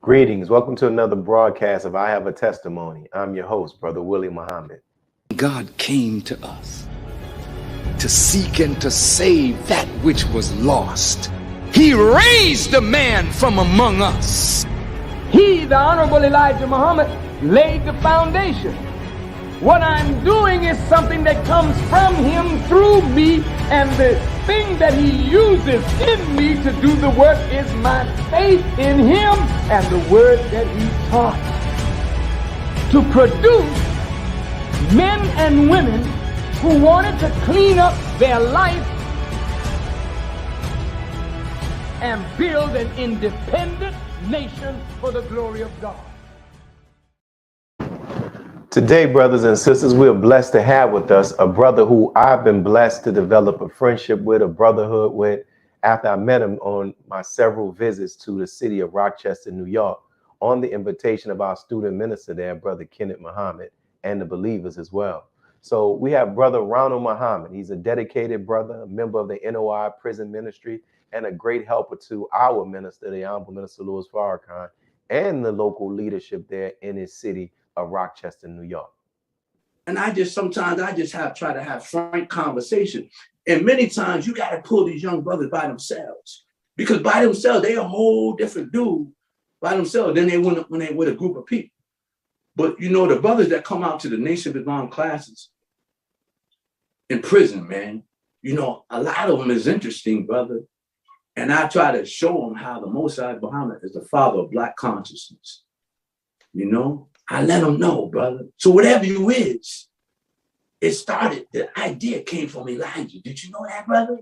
Greetings. Welcome to another broadcast of I Have a Testimony. I'm your host, Brother Willie Muhammad. God came to us to seek and to save that which was lost. He raised a man from among us. He, the Honorable Elijah Muhammad, laid the foundation. What I'm doing is something that comes from him through me, and the thing that he uses in me to do the work is my faith in him and the word that he taught. To produce men and women who wanted to clean up their life and build an independent nation for the glory of God. Today, brothers and sisters, we are blessed to have with us a brother who I've been blessed to develop a friendship with, a brotherhood with, after I met him on my several visits to the city of Rochester, New York, on the invitation of our student minister there, Brother Kenneth Muhammad, and the believers as well. So we have Brother Ronald Muhammad. He's a dedicated brother, a member of the NOI prison ministry, and a great helper to our minister, the Honorable Minister Louis Farrakhan, and the local leadership there in his city of Rochester, New York. And sometimes I try to have frank conversation. And many times you got to pull these young brothers by themselves, because by themselves, they a whole different dude by themselves than they when they with a group of people. But you know, the brothers that come out to the Nation of Islam classes in prison, man, you know, a lot of them is interesting, brother. And I try to show them how the Most High Muhammad is the father of Black consciousness. You know, I let them know, brother. So whatever you is, it started, the idea came from Elijah. Did you know that, brother?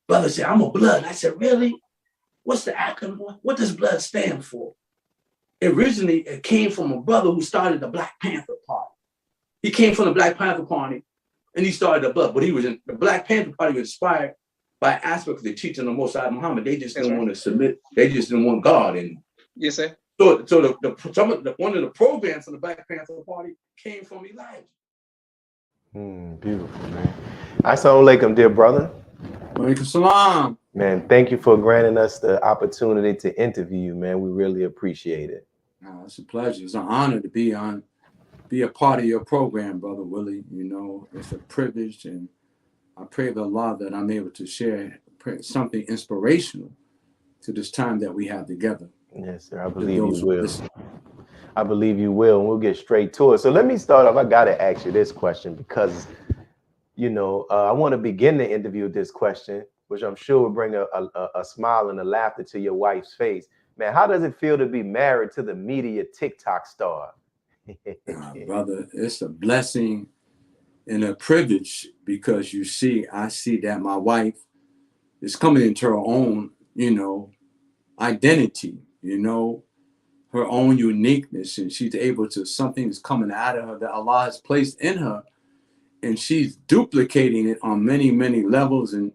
Brother said, I'm a blood. I said, really? What's the acronym? What does blood stand for? Originally, it came from a brother who started the Black Panther Party. He came from the Black Panther Party and he started the blood, but he was in the Black Panther Party was inspired by aspects of the teaching of Most High Muhammad. They just didn't want to submit. They just didn't want God in them. Yes, sir. So one of the programs from the Black Panther Party came from Elijah. Beautiful, man. Assalamu alaikum, dear brother. Walaikum salam. Man, thank you for granting us the opportunity to interview you, man. We really appreciate it. It's a pleasure. It's an honor to be a part of your program, Brother Willie. You know, it's a privilege, and I pray to Allah that I'm able to share something inspirational to this time that we have together. Yes, sir. I believe you will. I believe you will, and we'll get straight to it. So let me start off. I got to ask you this question because, you know, I want to begin the interview with this question, which I'm sure will bring a smile and a laughter to your wife's face. Man, how does it feel to be married to the media TikTok star? Brother, it's a blessing and a privilege, because I see that my wife is coming into her own, you know, identity, you know, her own uniqueness, and she's able to, something is coming out of her that Allah has placed in her, and she's duplicating it on many, many levels and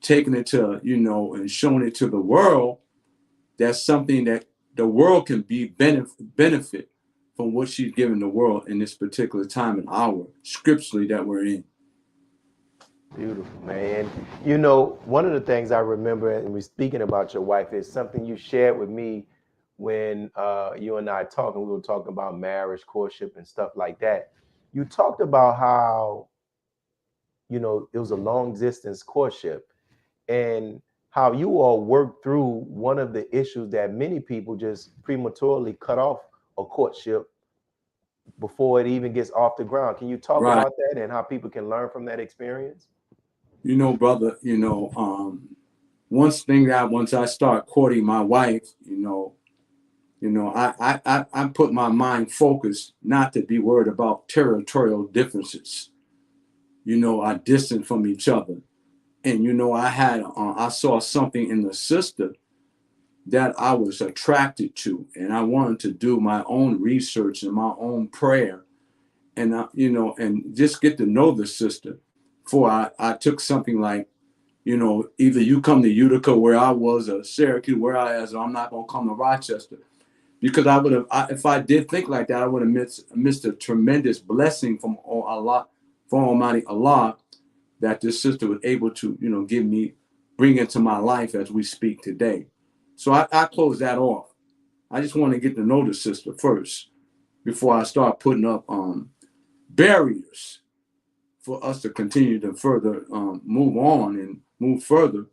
taking it to, you know, and showing it to the world. That's something that the world can be benefit from what she's giving the world in this particular time and hour, scripturally, that we're in. Beautiful, man. You know, one of the things I remember, and we're speaking about your wife, is something you shared with me when you and I talked, and we were talking about marriage, courtship, and stuff like that. You talked about how, you know, it was a long distance courtship, and how you all worked through one of the issues that many people just prematurely cut off a courtship before it even gets off the ground. Can you talk about that and how people can learn from that experience? You know, brother, you know, once I start courting my wife, you know, I put my mind focused not to be worried about territorial differences. You know, are distant from each other. And, you know, I saw something in the sister that I was attracted to, and I wanted to do my own research and my own prayer, and, you know, and just get to know the sister. For I took something like, you know, either you come to Utica where I was, or Syracuse where I was, or I'm not going to come to Rochester. Because if I did think like that, I would have missed a tremendous blessing from Allah, from Almighty Allah, that this sister was able to, you know, bring into my life as we speak today. So I closed that off. I just want to get to know the sister first before I start putting up barriers for us to continue to further move on and move further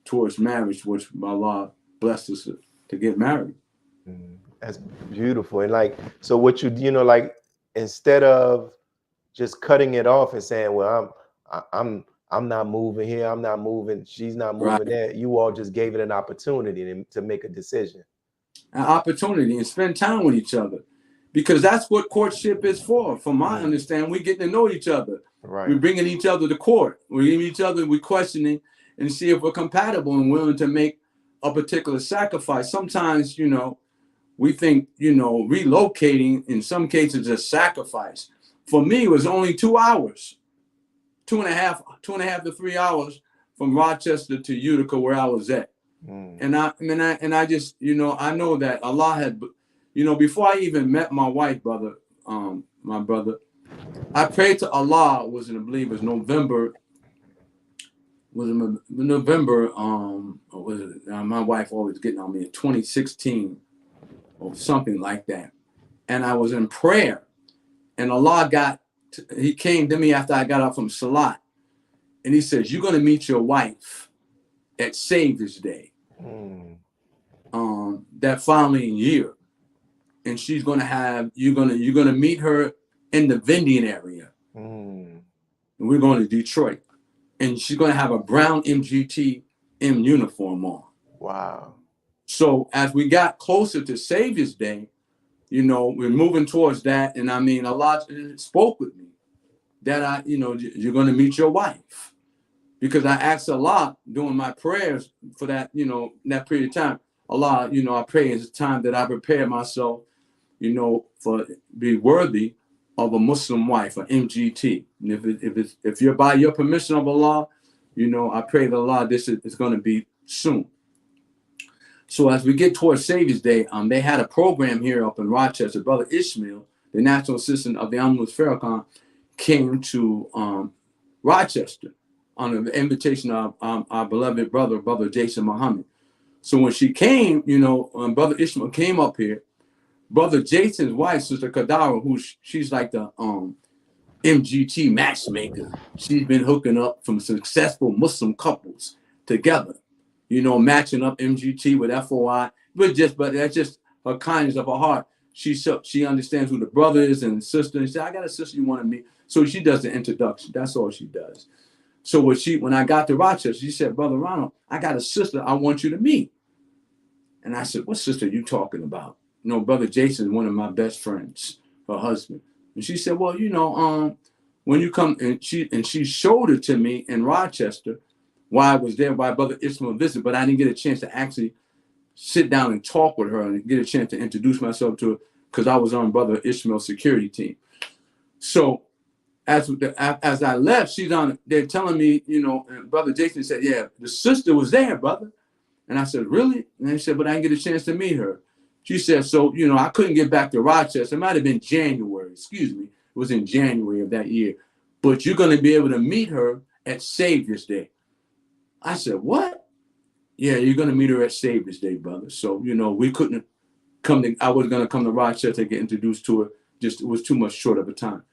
towards marriage, which Allah blessed us to get married. That's beautiful. And like, so what you know, like, instead of just cutting it off and saying, well, I'm not moving here, I'm not moving, she's not moving Right. there, you all just gave it an opportunity to make a decision. An opportunity and spend time with each other, because that's what courtship is for. From my understanding, we get to know each other. Right. We're bringing each other to court. We're giving each other, we're questioning and see if we're compatible and willing to make a particular sacrifice. Sometimes, you know, we think, you know, relocating in some cases is a sacrifice. For me, it was only 2 hours, 2.5 to 3 hours from Rochester to Utica, where I was at. And I just, you know, I know that Allah had, you know, before I even met my wife, my brother, I prayed to Allah, I November, my wife always getting on me, in 2016 or something like that. And I was in prayer, and Allah he came to me after I got out from Salat, and he says, you're going to meet your wife at Savior's Day, that following year. And she's going to have, you're going to meet her in the vending area. And we're going to Detroit. And she's going to have a brown MGTM uniform on. Wow. So as we got closer to Savior's Day, you know, we're moving towards that. And I mean, Allah spoke with me that you're going to meet your wife. Because I asked Allah during my prayers for that, you know, that period of time, Allah, you know, I pray it's time that I prepare myself, you know, for be worthy of a Muslim wife, an MGT. And if you're by your permission of Allah, you know, I pray that Allah, this is going to be soon. So as we get towards Savior's Day, they had a program here up in Rochester. Brother Ishmael, the national assistant of the Honorable Minister Farrakhan, came to Rochester on the invitation of our beloved Brother Jason Muhammad. So when she came, you know, Brother Ishmael came up here, Brother Jason's wife, Sister Kadara, she's like the MGT matchmaker. She's been hooking up some successful Muslim couples together, you know, matching up MGT with FOI. But that's just her kindness of her heart. She understands who the brother is and the sister. And she said, I got a sister you want to meet. So she does the introduction. That's all she does. So when I got to Rochester, she said, Brother Ronald, I got a sister I want you to meet. And I said, what sister are you talking about? You know, Brother Jason is one of my best friends, her husband. And she said, well, you know, when you come, and she showed it to me in Rochester while I was there, while Brother Ishmael visited, but I didn't get a chance to actually sit down and talk with her and get a chance to introduce myself to her because I was on Brother Ishmael's security team. So as I left, they're telling me, you know, and Brother Jason said, yeah, the sister was there, brother. And I said, really? And they said, but I didn't get a chance to meet her. She said, so, you know, I couldn't get back to Rochester. It might have been January, excuse me. It was in January of that year. But you're going to be able to meet her at Savior's Day. I said, what? Yeah, you're going to meet her at Savior's Day, brother. So, you know, we couldn't I was going to come to Rochester to get introduced to her. Just, it was too much short of a time.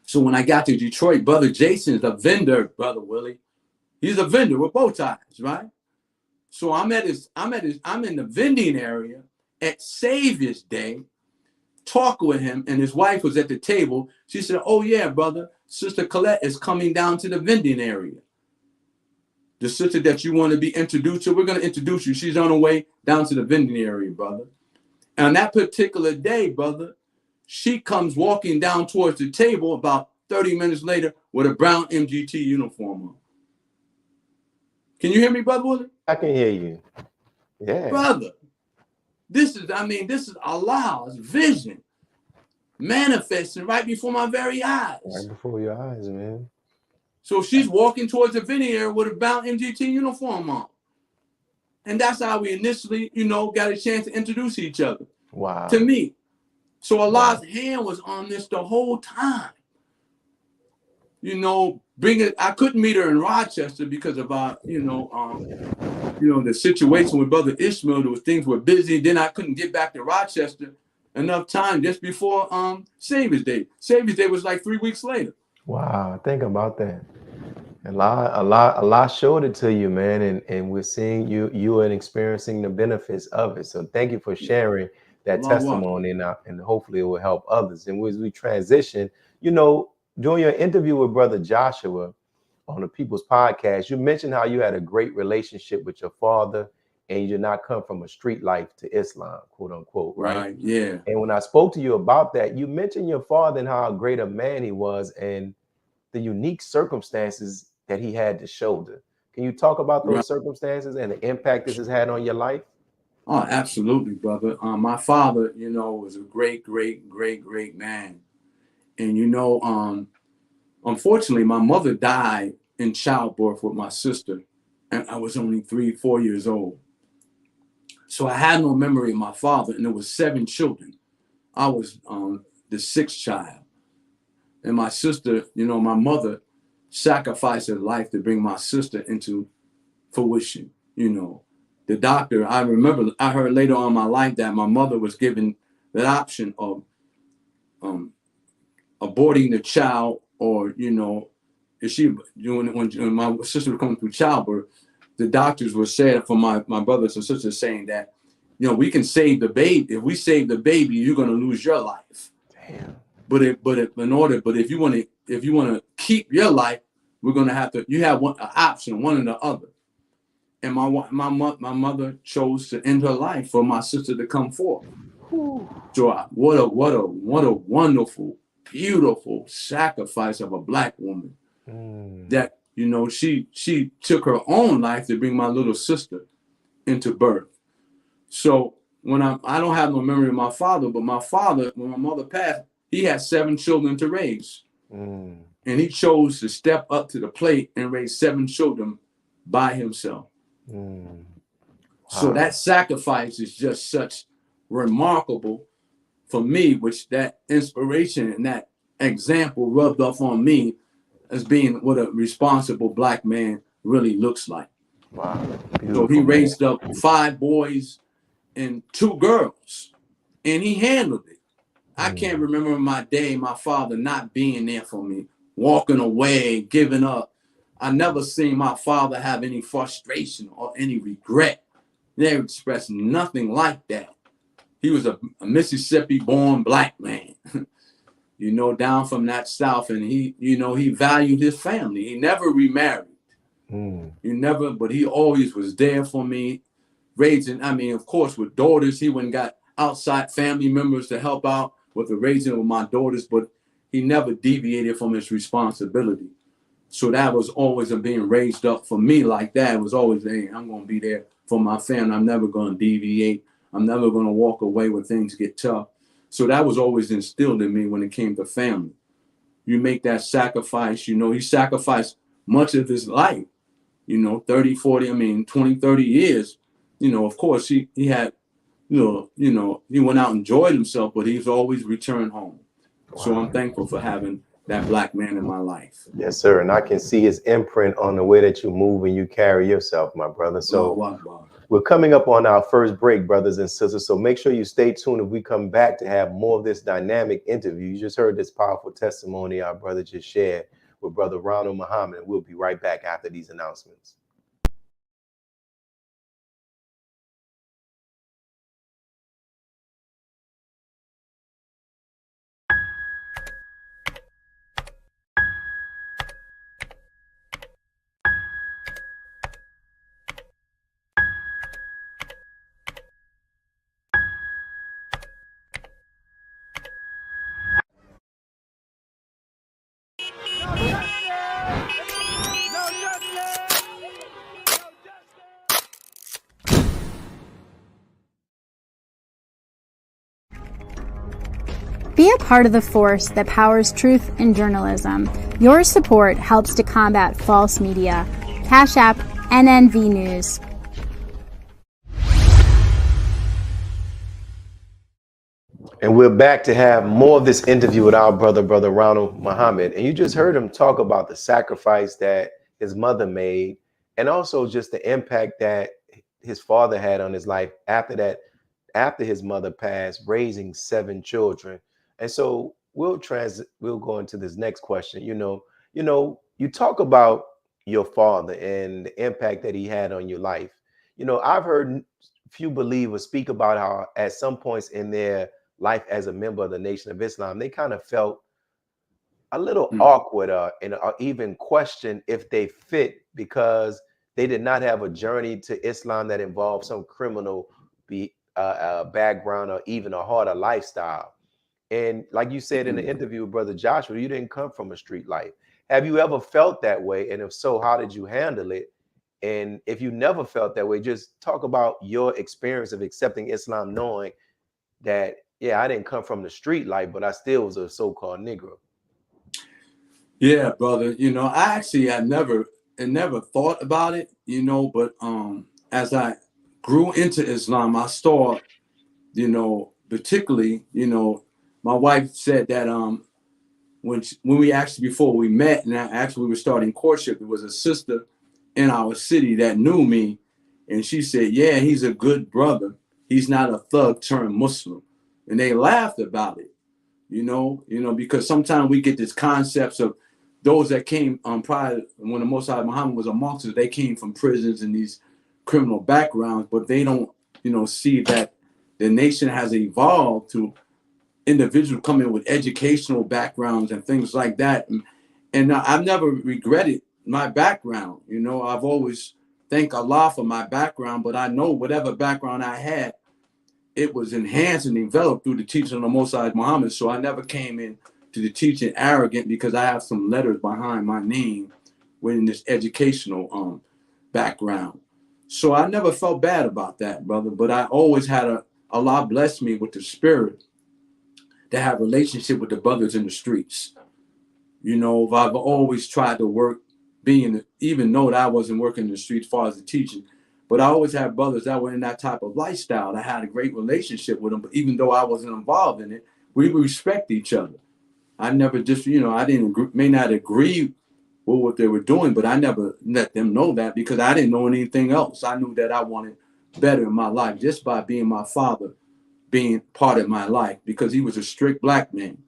So when I got to Detroit, Brother Jason's a vendor, Brother Willie. He's a vendor with bow ties, right? So I'm in the vending area at Savior's Day, talking with him, and his wife was at the table. She said, oh yeah, brother, Sister Colette is coming down to the vending area. The sister that you want to be introduced to, we're going to introduce you. She's on her way down to the vending area, brother. And on that particular day, brother, she comes walking down towards the table about 30 minutes later with a brown MGT uniform on. Can you hear me, Brother Willie? I can hear you. Yeah. Brother, this is Allah's vision manifesting right before my very eyes. Right before your eyes, man. So she's walking towards the vending area with a brown MGT uniform on. And that's how we initially, you know, got a chance to introduce each other. Wow. To me. So Allah's hand was on this the whole time. You know, I couldn't meet her in Rochester because of our, you know, you know, the situation with Brother Ishmael, there was things were busy. Then I couldn't get back to Rochester enough time just before Savior's Day. Savior's Day was like 3 weeks later. Wow, think about that. A lot showed it to you, man, and we're seeing you and experiencing the benefits of it. So thank you for sharing that testimony, and hopefully it will help others. And as we transition, you know, during your interview with Brother Joshua on the People's Podcast, you mentioned how you had a great relationship with your father, and you did not come from a street life to Islam, quote unquote, right? Yeah. And when I spoke to you about that, you mentioned your father and how great a man he was, and the unique circumstances that he had to shoulder. Can you talk about those circumstances and the impact this has had on your life? Oh, absolutely, brother. My father, you know, was a great man. And, you know, unfortunately, my mother died in childbirth with my sister, and I was only 3-4 years old. So I had no memory of my father, and there was 7 children. I was the 6th child. And my sister, you know, my mother sacrificed her life to bring my sister into fruition, you know. The doctor, I remember, I heard later on in my life that my mother was given the option of aborting the child, or, you know, if she, when my sister was coming through childbirth, the doctors were saying, for my brothers and sisters, saying that, you know, we can save the baby. If we save the baby, you're going to lose your life. Damn. But if you want to keep your life, we're going to have to, you have an option, one or the other. And my mother chose to end her life for my sister to come forth. So what a wonderful, beautiful sacrifice of a Black woman. That, you know, she took her own life to bring my little sister into birth. So when I don't have no memory of my father, but my father, when my mother passed, he had 7 children to raise. And he chose to step up to the plate and raise 7 children by himself. Wow. So that sacrifice is just such remarkable for me, which that inspiration and that example rubbed off on me as being what a responsible Black man really looks like. Wow. So he raised up 5 boys and 2 girls, and he handled it. I can't remember my day, my father not being there for me, walking away, giving up. I never seen my father have any frustration or any regret. He never expressed nothing like that. He was a Mississippi-born Black man, you know, down from that South, and he, you know, he valued his family. He never remarried. But he always was there for me, raising. I mean, of course, with daughters, he went and got outside family members to help out with the raising of my daughters, but he never deviated from his responsibility. So that was always being raised up for me like that. It was always, hey, I'm going to be there for my family. I'm never going to deviate. I'm never going to walk away when things get tough. So that was always instilled in me when it came to family. You make that sacrifice, you know, he sacrificed much of his life, you know, 30, 30 years. You know, of course, he had, you know, he went out and enjoyed himself, but he's always returned home. Wow. So I'm thankful for having that Black man in my life. Yes, sir. And I can see his imprint on the way that you move and you carry yourself, my brother. So we're coming up on our first break, brothers and sisters. So make sure you stay tuned if we come back to have more of this dynamic interview. You just heard this powerful testimony our brother just shared with Brother Ronald Muhammad. We'll be right back after these announcements. Be a part of the force that powers truth in journalism. Your support helps to combat false media. Cash App NNV News. And we're back to have more of this interview with our brother Ronald Muhammad. And you just heard him talk about the sacrifice that his mother made, and also just the impact that his father had on his life after that, after his mother passed, raising 7 children. And so we'll go into this next question. You talk about your father and the impact that he had on your life. I've heard few believers speak about how at some points in their life as a member of the Nation of Islam, they kind of felt a little awkward and even questioned if they fit because they did not have a journey to Islam that involved some criminal background or even a harder lifestyle. And like you said in the interview with Brother Joshua, you didn't come from a street life. Have you ever felt that way? And if so, how did you handle it? And if you never felt that way, just talk about your experience of accepting Islam, knowing that, yeah, I didn't come from the street life, but I still was a so-called Negro. Yeah, brother. I never thought about it, but as I grew into Islam, I saw, particularly, my wife said that when we actually, before we met, and actually we were starting courtship, there was a sister in our city that knew me, and she said, yeah, he's a good brother. He's not a thug turned Muslim. And they laughed about it, because sometimes we get these concepts of those that came prior, when the Most High Muhammad was amongst us, they came from prisons and these criminal backgrounds, but they don't, see that the nation has evolved to individuals coming with educational backgrounds and things like that. And I've never regretted my background. I've always thanked Allah for my background, but I know whatever background I had, it was enhanced and developed through the teaching of the Most High Muhammad. So I never came in to the teaching arrogant because I have some letters behind my name within this educational background. So I never felt bad about that, brother. But I always had Allah bless me with the spirit to have a relationship with the brothers in the streets. I've always tried to work, even though that I wasn't working in the streets as far as the teaching, but I always had brothers that were in that type of lifestyle. I had a great relationship with them, but even though I wasn't involved in it, we respect each other. I never just, I may not agree with what they were doing, but I never let them know that because I didn't know anything else. I knew that I wanted better in my life just by being my father, being part of my life, because he was a strict black man.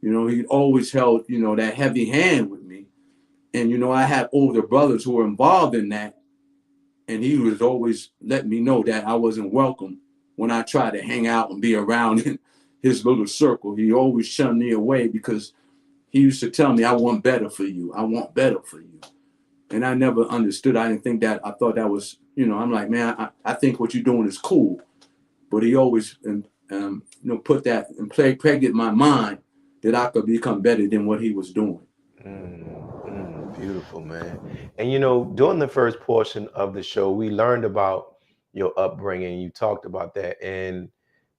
He always held, that heavy hand with me. And, I had older brothers who were involved in that. And he was always letting me know that I wasn't welcome when I tried to hang out and be around in his little circle. He always shunned me away because he used to tell me, I want better for you. I want better for you. And I never understood. I didn't think that. I thought that was, I'm like, man, I think what you're doing is cool. But he always, put that and pregnant my mind that I could become better than what he was doing. Beautiful, man. And during the first portion of the show, we learned about your upbringing. You talked about that. And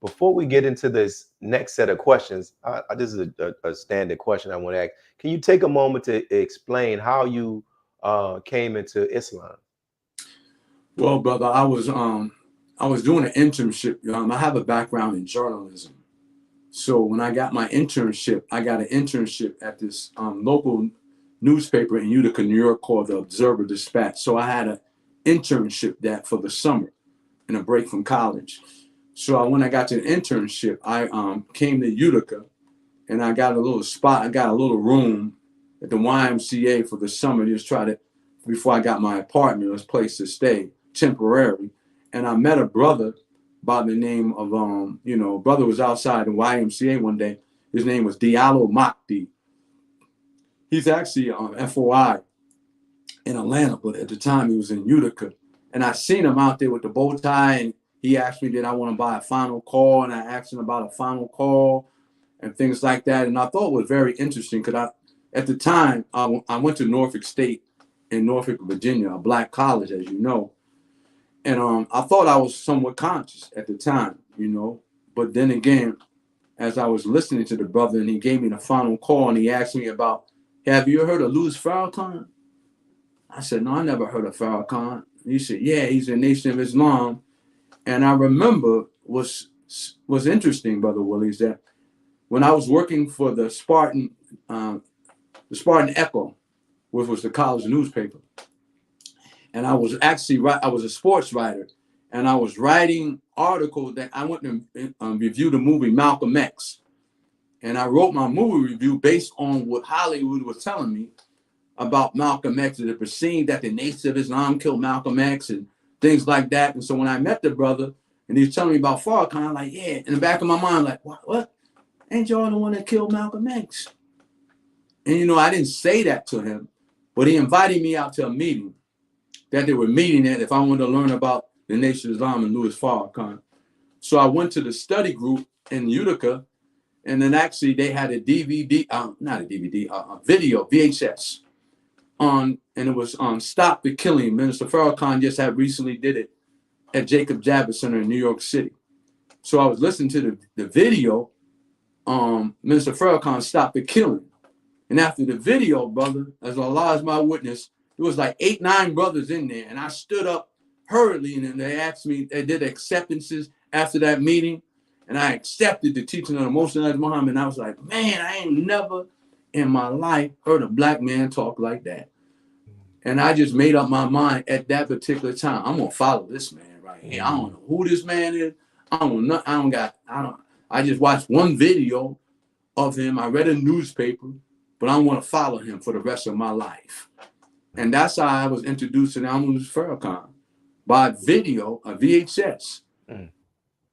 before we get into this next set of questions, this is a standard question I want to ask. Can you take a moment to explain how you came into Islam? Well, brother, I was doing an internship. I have a background in journalism. So when I got my internship, I got an internship at this local newspaper in Utica, New York called the Observer Dispatch. So I had an internship that for the summer and a break from college. So when I got to the internship, I came to Utica and I got a little spot. I got a little room at the YMCA for the summer, before I got my apartment, this place to stay temporarily. And I met a brother by the name of, brother was outside the YMCA one day. His name was Diallo Makdi. He's actually on FOI in Atlanta, but at the time he was in Utica. And I seen him out there with the bow tie, and he asked me, did I want to buy a final call? And I asked him about a final call and things like that. And I thought it was very interesting because at the time, I went to Norfolk State in Norfolk, Virginia, a black college, as you know. And I thought I was somewhat conscious at the time, But then again, as I was listening to the brother and he gave me the final call and he asked me about, have you heard of Louis Farrakhan? I said, no, I never heard of Farrakhan. He said, yeah, he's a Nation of Islam. And I remember what's interesting, Brother Willie, is that when I was working for the Spartan Echo, which was the college newspaper, and I was a sports writer, and I was writing articles that I went to review the movie Malcolm X. And I wrote my movie review based on what Hollywood was telling me about Malcolm X, and it perceived that the Nation of Islam killed Malcolm X and things like that. And so when I met the brother and he was telling me about Farrakhan, I'm like, yeah, in the back of my mind, like, what? Ain't y'all the one that killed Malcolm X? And, you know, I didn't say that to him, but he invited me out to a meeting that they were meeting at if I wanted to learn about the Nation of Islam and Louis Farrakhan. So I went to the study group in Utica, and then actually they had a DVD, not a DVD, a video, VHS, on, and it was on Stop the Killing. Minister Farrakhan just had recently did it at Jacob Javits Center in New York City. So I was listening to the video, Minister Farrakhan Stop the Killing. And after the video, brother, as Allah is my witness, there was like 8, 9 brothers in there. And I stood up hurriedly, and then they asked me, they did acceptances after that meeting. And I accepted the teaching of the Most High Muhammad. And I was like, man, I ain't never in my life heard a black man talk like that. And I just made up my mind at that particular time, I'm gonna follow this man right here. I don't know who this man is. I just watched one video of him. I read a newspaper, but I want to follow him for the rest of my life. And that's how I was introduced to Honorable Minister Farrakhan, by video, a VHS.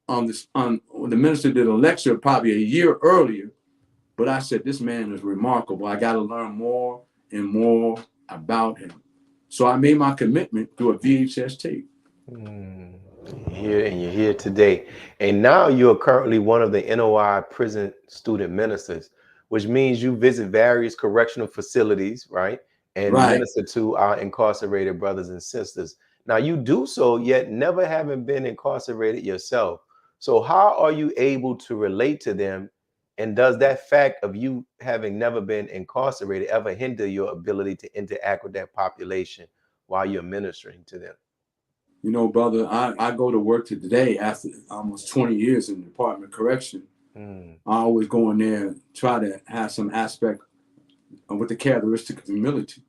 The minister did a lecture probably a year earlier, but I said, this man is remarkable. I got to learn more and more about him. So I made my commitment through a VHS tape. You're here today. And now you're currently one of the NOI prison student ministers, which means you visit various correctional facilities, right? And minister to our incarcerated brothers and sisters. Now you do so, yet never having been incarcerated yourself. So how are you able to relate to them? And does that fact of you having never been incarcerated ever hinder your ability to interact with that population while you're ministering to them? You know, brother, I go to work today after almost 20 years in the Department of Correction. I always go in there and try to have some aspect with the characteristic of humility.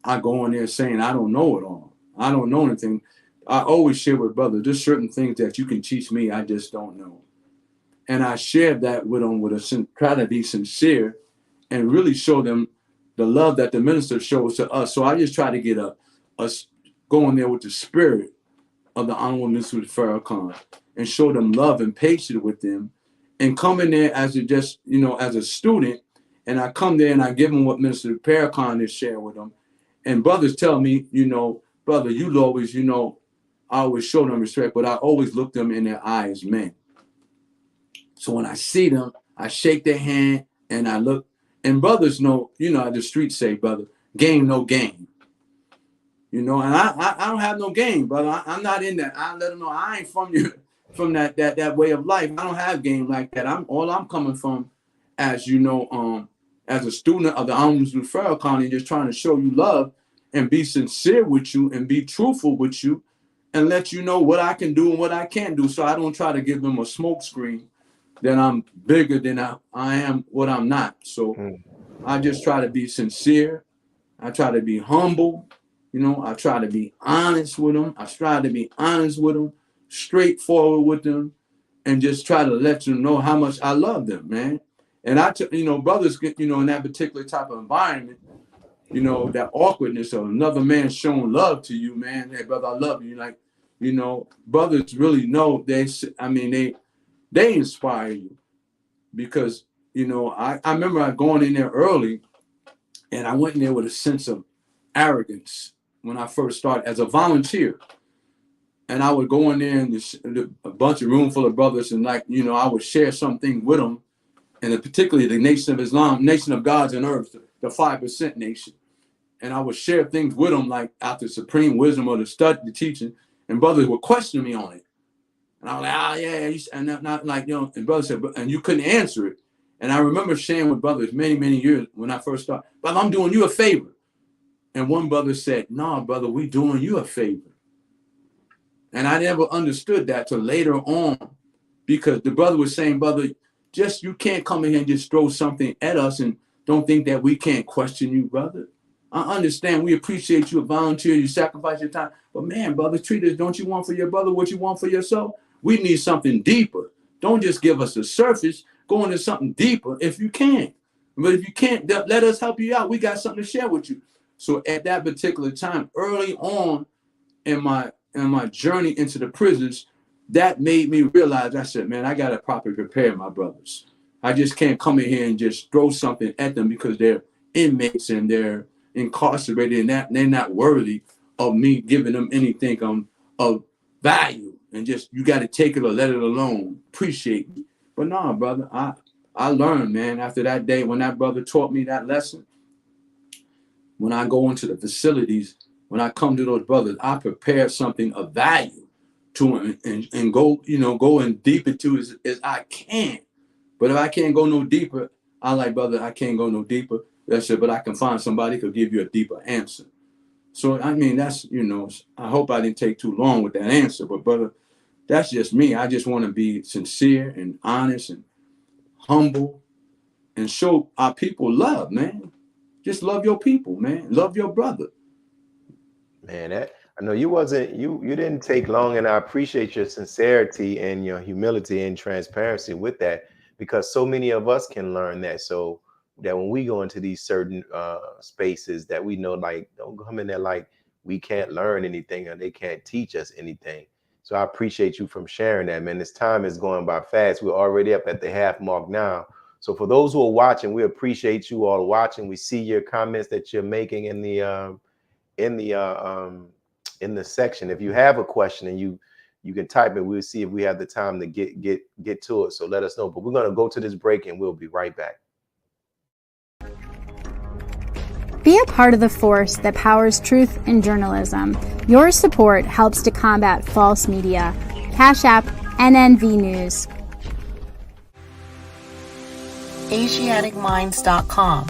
I go in there saying, I don't know it all. I don't know anything. I always share with brothers, there's certain things that you can teach me, I just don't know. And I shared that with them try to be sincere and really show them the love that the minister shows to us. So I just try to get us going there with the spirit of the Honorable Minister Farrakhan and show them love and patience with them, and come in there as a student. And I come there and I give them what Minister Farrakhan is sharing with them. And brothers tell me, brother, you always, I always show them respect, but I always look them in their eyes, man. So when I see them, I shake their hand and I look, and brothers know, the streets say, brother, game, no game. And I don't have no game, brother. I'm not in that. I let them know I ain't from that way of life. I don't have game like that. I'm coming from, as as a student of the Honorable Minister Farrakhan, and just trying to show you love and be sincere with you and be truthful with you and let you know what I can do and what I can't do. So I don't try to give them a smoke screen that I'm bigger than I am what I'm not. So I just try to be sincere. I try to be humble. I try to be honest with them. Straightforward with them, and just try to let them know how much I love them, man. And brothers get, in that particular type of environment, that awkwardness of another man showing love to you, man. Hey, brother, I love you. Like, brothers really know they inspire you, because, I remember going in there early, and I went in there with a sense of arrogance when I first started as a volunteer. And I would go in there and a bunch of room full of brothers, and I would share something with them, and particularly the Nation of Islam, Nation of Gods and Earths, the 5% nation. And I would share things with them, like out the supreme wisdom of the teaching, and brothers would question me on it. And I was like, yeah, and not like, and brothers said, and you couldn't answer it. And I remember sharing with brothers many, many years when I first started, brother, I'm doing you a favor. And one brother said, nah, brother, we doing you a favor. And I never understood that till later on, because the brother was saying, brother, you can't come in here and just throw something at us and don't think that we can't question you, brother. I understand. We appreciate you, volunteer, you sacrifice your time. But man, brother, treat us. Don't you want for your brother what you want for yourself? We need something deeper. Don't just give us the surface. Go into something deeper if you can. But if you can't, let us help you out. We got something to share with you. So at that particular time, early on in my journey into the prisons, that made me realize, I said, man, I got to properly prepare my brothers. I just can't come in here and just throw something at them because they're inmates and they're incarcerated and that they're not worthy of me giving them anything of value. And just, you got to take it or let it alone. Appreciate me. But no, brother, I learned, man, after that day when that brother taught me that lesson. When I go into the facilities, when I come to those brothers, I prepare something of value to them and go, go in deep into as I can. But if I can't go no deeper, I like, brother, I can't go no deeper. That's it, but I can find somebody who could give you a deeper answer. So, I mean, that's, I hope I didn't take too long with that answer, but brother, that's just me. I just want to be sincere and honest and humble and show our people love, man. Just love your people, man. Love your brother. Man, I know you didn't take long, and I appreciate your sincerity and your humility and transparency with that, because so many of us can learn that. So that when we go into these certain spaces that we know, like, don't come in there like we can't learn anything or they can't teach us anything. So I appreciate you from sharing that, man. This time is going by fast. We're already up at the half mark now. So for those who are watching, we appreciate you all watching. We see your comments that you're making in the section. If you have a question and you can type it, we'll see if we have the time to get to it. So let us know. But we're going to go to this break and we'll be right back. Be a part of the force that powers truth in journalism. Your support helps to combat false media. Cash App, NNV News. AsiaticMinds.com,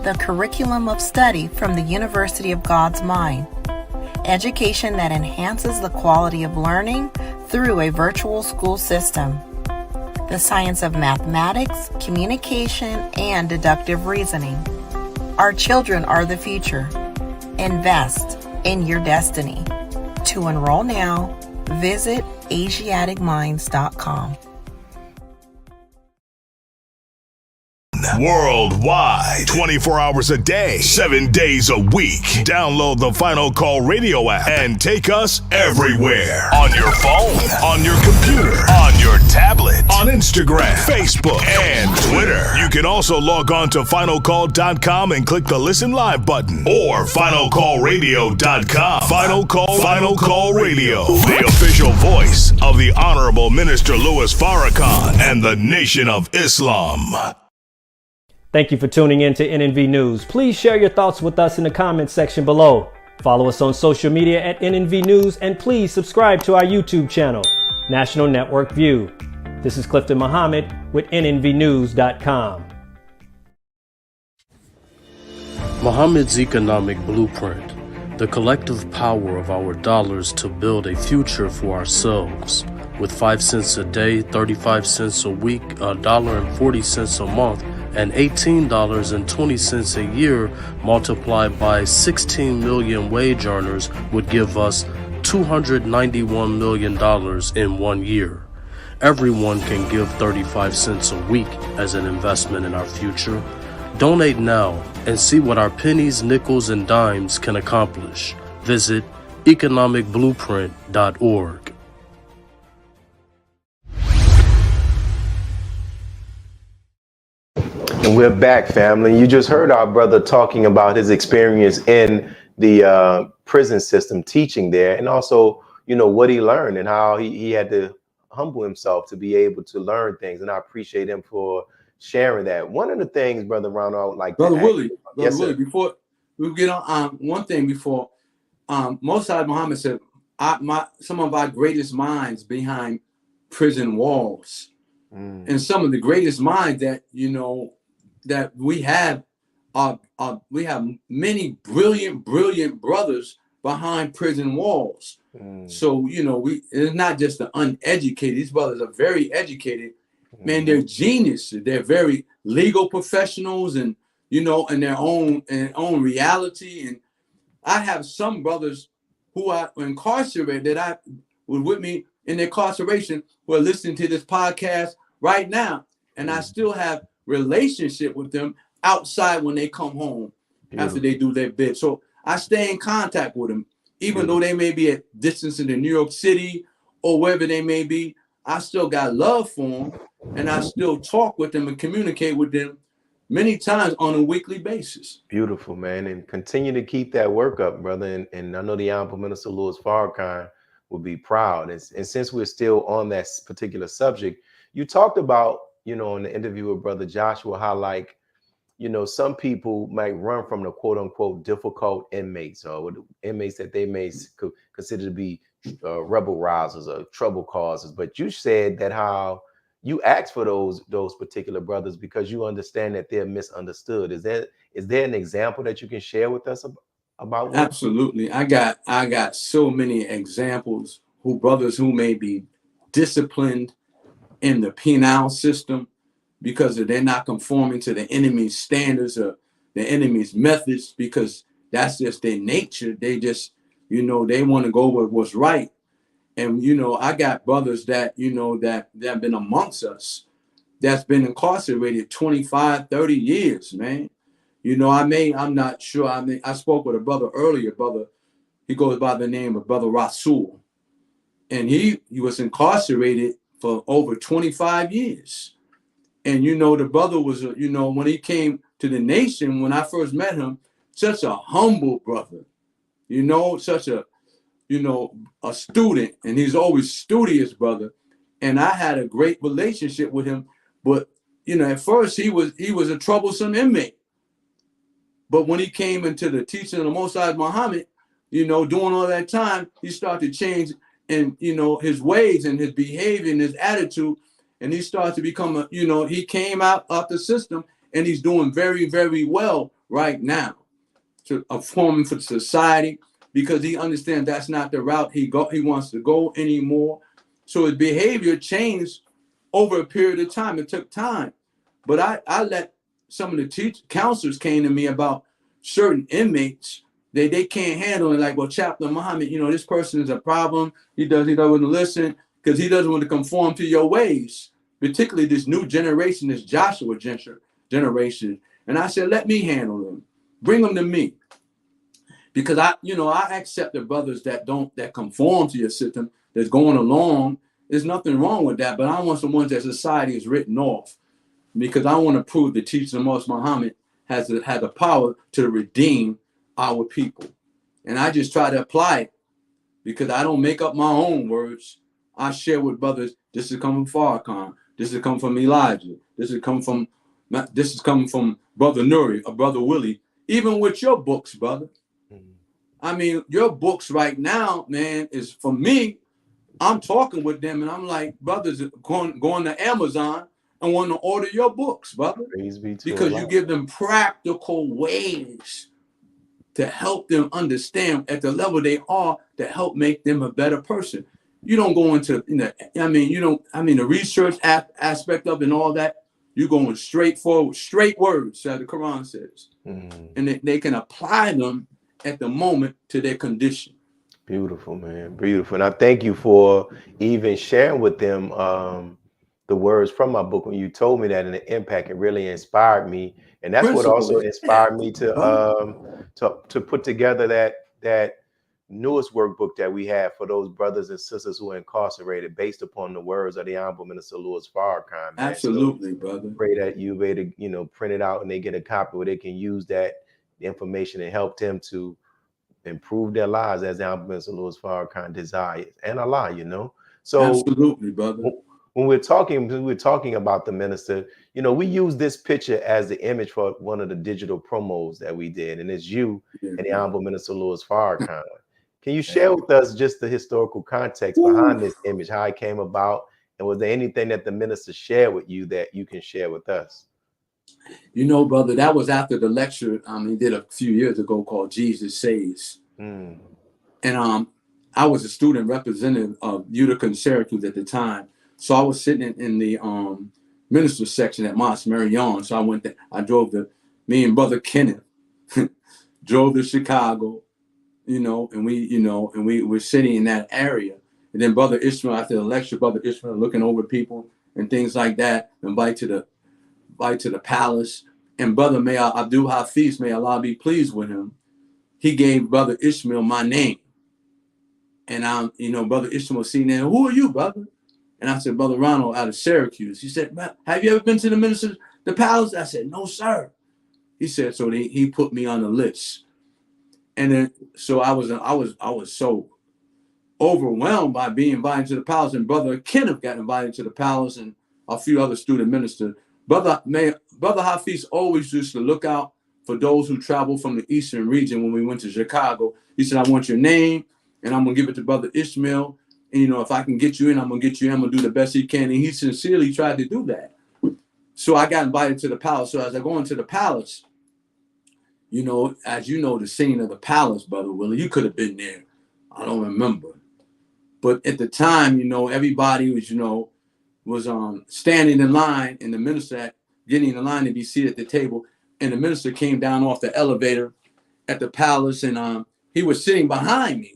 the curriculum of study from the University of God's Mind. Education that enhances the quality of learning through a virtual school system. The science of mathematics, communication, and deductive reasoning. Our children are the future. Invest in your destiny. To enroll now, visit AsiaticMinds.com. Worldwide, 24 hours a day, 7 days a week. Download the Final Call Radio app and take us everywhere. On your phone, on your computer, on your tablet, on Instagram, Facebook, and Twitter. You can also log on to finalcall.com and click the Listen Live button, or finalcallradio.com. Final Call Radio, the official voice of the Honorable Minister Louis Farrakhan and the Nation of Islam. Thank you for tuning in to NNV News. Please share your thoughts with us in the comments section below. Follow us on social media at NNV News, and please subscribe to our YouTube channel, National Network View. This is Clifton Muhammad with NNVnews.com. Muhammad's economic blueprint, the collective power of our dollars to build a future for ourselves. With 5 cents a day, 35 cents a week, $1.40 a month, and $18.20 a year multiplied by 16 million wage earners would give us $291 million in 1 year. Everyone can give 35 cents a week as an investment in our future. Donate now and see what our pennies, nickels, and dimes can accomplish. Visit economicblueprint.org. And we're back, family. You just heard our brother talking about his experience in the prison system, teaching there, and also, what he learned and how he had to humble himself to be able to learn things. And I appreciate him for sharing that. One of the things, Brother Ronald, Brother Willie, before we get on one thing before, Mosai Muhammad said, some of our greatest minds behind prison walls, and some of the greatest minds that that we have many brilliant brothers behind prison walls. So it's not just the uneducated. These brothers are very educated. Man, they're geniuses. They're very legal professionals, and you know, in their own reality. And I have some brothers who are incarcerated that I was with me in their incarceration who are listening to this podcast right now. And I still have relationship with them outside when they come home after they do their bid. So I stay in contact with them, even though they may be at distance in New York City or wherever they may be. I still got love for them, and I still talk with them and communicate with them many times on a weekly basis. Beautiful, man. And continue to keep that work up, brother. And I know the Honorable Minister Louis Farrakhan will be proud. And since we're still on that particular subject, you talked about, you know, in the interview with Brother Joshua, how, like, you know, some people might run from the quote unquote difficult inmates, or inmates that they may consider to be rebel rousers or trouble causers. But you said that how you ask for those particular brothers because you understand that they're misunderstood. Is there an example that you can share with us about what? Absolutely. I got so many examples who brothers who may be disciplined in the penal system because they're not conforming to the enemy's standards or the enemy's methods, because that's just their nature. They just, you know, they want to go with what's right. And, you know, I got brothers that, you know, that have been amongst us that's been incarcerated 25, 30 years, man. You know, I'm not sure. I spoke with a brother earlier, he goes by the name of Brother Rasul. And he was incarcerated for over 25 years. And, you know, the brother was, you know, when he came to the nation, when I first met him, such a humble brother, you know, such a, you know, a student, and he's always studious, brother. And I had a great relationship with him. But, you know, at first he was a troublesome inmate. But when he came into the teaching of the Most High Muhammad, you know, during all that time, he started to change in, you know, his ways and his behavior and his attitude. And he started to become you know, he came out of the system, and he's doing very, very well right now to performing for society, because he understands that's not the route he wants to go anymore. So his behavior changed over a period of time. It took time. But I let some of the counselors came to me about certain inmates. They can't handle it. Like, well, Chaplain Muhammad, you know, this person is a problem. He doesn't listen because he doesn't want to conform to your ways, particularly this new generation, this Joshua generation. And I said, let me handle them. Bring them to me. Because I accept the brothers that conform to your system, that's going along. There's nothing wrong with that. But I want some ones that society has written off, because I want to prove the teaching of Moses Muhammad has the power to redeem our people. And I just try to apply it, because I don't make up my own words. I share with brothers, this is coming from Farrakhan, this is coming from Elijah, this is coming from Brother Nuri or Brother Willie, even with your books, brother. I mean, your books right now, man, is for me. I'm talking with them, and I'm like, brothers, going to Amazon and want to order your books, brother, because you give them practical ways to help them understand at the level they are, to help make them a better person. You don't go into, the research aspect of it and all that. You're going straight forward, straight words, as the Quran says, and they can apply them at the moment to their condition. Beautiful, man. Beautiful. And I thank you for even sharing with them the words from my book. When you told me that, and the impact, it really inspired me. And that's what also inspired me to put together that newest workbook that we have for those brothers and sisters who are incarcerated, based upon the words of the Honorable Minister Louis Farrakhan. Absolutely, so brother. Pray that you be able to, print it out and they get a copy where they can use that information and help them to improve their lives as the Honorable Minister Louis Farrakhan desires, and Allah, So absolutely, brother. When we're talking about the minister, we use this picture as the image for one of the digital promos that we did, and it's you and the Honorable Minister Louis Farrakhan. Can you share with us just the historical context behind this image, how it came about, and was there anything that the minister shared with you that you can share with us? Brother, that was after the lecture he did a few years ago called Jesus Saves. And I was a student representative of Utica and Syracuse at the time. So I was sitting in the minister section at Mosque Marion. So I drove Me and Brother Kenneth drove to Chicago, and we were sitting in that area. And then Brother Ishmael, after the lecture, Brother Ishmael looking over people and things like that, invite to the palace. And Brother Abdul Hafezz, may Allah be pleased with him, he gave Brother Ishmael my name. And Brother Ishmael seen there, who are you, brother? And I said, Brother Ronald out of Syracuse. He said, have you ever been to the palace? I said, no, sir. He said, so he put me on the list. And then, so I was so overwhelmed by being invited to the palace. And Brother Kenneth got invited to the palace, and a few other student ministers. Brother Hafezz always used to look out for those who travel from the eastern region. When we went to Chicago, he said, I want your name, and I'm going to give it to Brother Ishmael. And, if I can get you in, I'm going to get you in. I'm going to do the best he can. And he sincerely tried to do that. So I got invited to the palace. So as I go into the palace, as the scene of the palace, Brother Willie, you could have been there. I don't remember. But at the time, everybody was standing in line, and the minister getting in line to be seated at the table. And the minister came down off the elevator at the palace, and he was sitting behind me,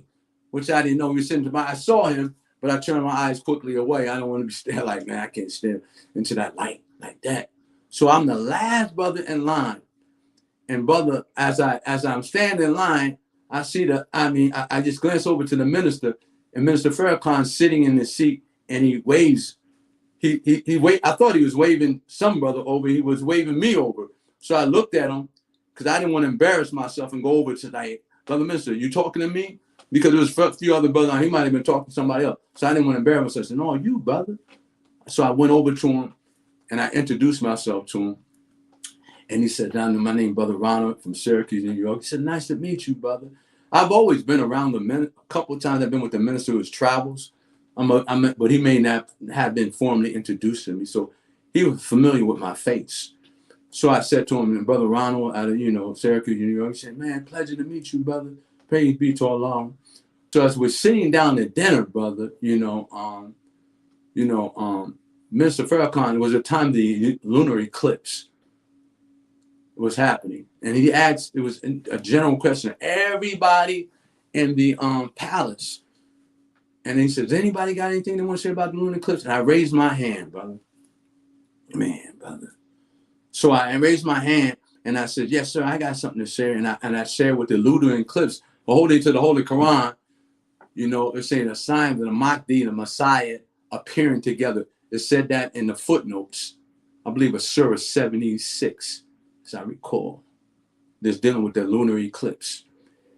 which I didn't know he was sitting behind. I saw him, but I turned my eyes quickly away. I don't want to be staring like, man, I can't stare into that light like that. So I'm the last brother in line. And brother, as I'm standing in line, I see I just glance over to the minister, and Minister Farrakhan sitting in his seat, and he waves. I thought he was waving some brother over. He was waving me over. So I looked at him because I didn't want to embarrass myself and go over to like, Brother Minister, you talking to me? Because there was a few other brothers. He might have been talking to somebody else. So I didn't want to embarrass myself. I said, no, you, brother. So I went over to him, and I introduced myself to him. And he said, my name, Brother Ronald from Syracuse, New York. He said, nice to meet you, brother. I've always been around a couple of times I've been with the minister whose travels. But he may not have been formally introduced to me. So he was familiar with my face. So I said to him, Brother Ronald out of, Syracuse, New York, he said, man, pleasure to meet you, brother. Praise be to Allah. So as we're sitting down at dinner, brother, Minister Farrakhan, it was a time the lunar eclipse was happening. And he asked, it was a general question, everybody in the palace. And he said, does anybody got anything they want to say about the lunar eclipse? And I raised my hand, brother. Man, brother. So I raised my hand and I said, yes, sir, I got something to share. And I shared with the lunar eclipse, holding to the Holy Quran, it's saying a sign of the Mahdi, the Messiah, appearing together. It said that in the footnotes, I believe it's Surah 76, as I recall. That's dealing with the lunar eclipse.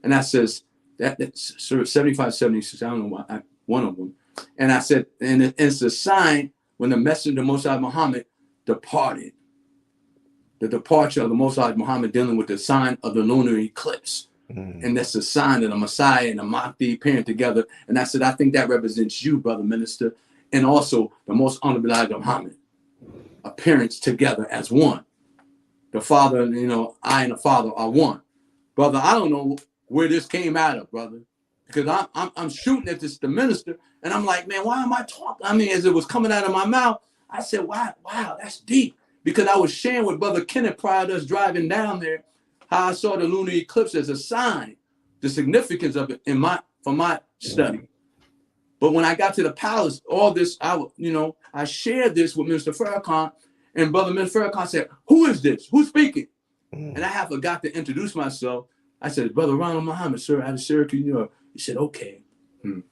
And that says, that's Surah 75, 76, I don't know why, one of them. And I said, and it's a sign when the messenger of Most High Muhammad departed. The departure of the Most High Muhammad dealing with the sign of the lunar eclipse. And that's the sign of the Messiah and the Mahdi appearing together. And I said, I think that represents you, Brother Minister, and also the Most Honorable Elijah Muhammad appearance together as one. The Father, I and the Father are one. Brother, I don't know where this came out of, brother, because I'm shooting at the minister, and I'm like, man, why am I talking? I mean, as it was coming out of my mouth, I said, wow, that's deep. Because I was sharing with Brother Kenneth prior to us driving down there, how I saw the lunar eclipse as a sign, the significance of it for my study. But when I got to the palace, all this, I shared this with Minister Farrakhan, and Brother Minister Farrakhan said, who is this? Who's speaking? And I forgot to introduce myself. I said, Brother Ronald Muhammad, sir, out of Syracuse, New York. He said, okay. And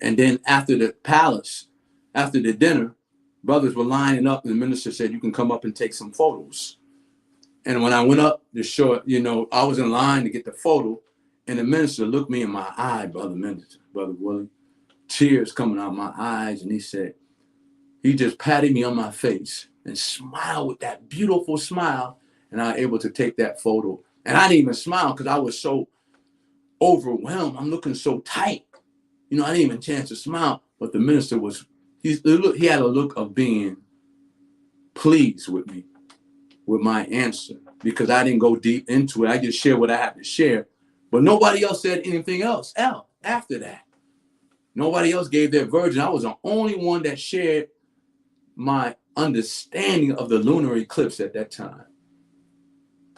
then after the palace, after the dinner, brothers were lining up, and the minister said, you can come up and take some photos. And when I went up to show it, I was in line to get the photo, and the minister looked me in my eye, Brother Minister, Brother Willie, tears coming out of my eyes, and he said, he just patted me on my face and smiled with that beautiful smile, and I was able to take that photo. And I didn't even smile because I was so overwhelmed. I'm looking so tight. I didn't even chance to smile, but the minister he had a look of being pleased with me, with my answer, because I didn't go deep into it. I just shared what I had to share, but nobody else said anything else after that. Nobody else gave their version. I was the only one that shared my understanding of the lunar eclipse at that time.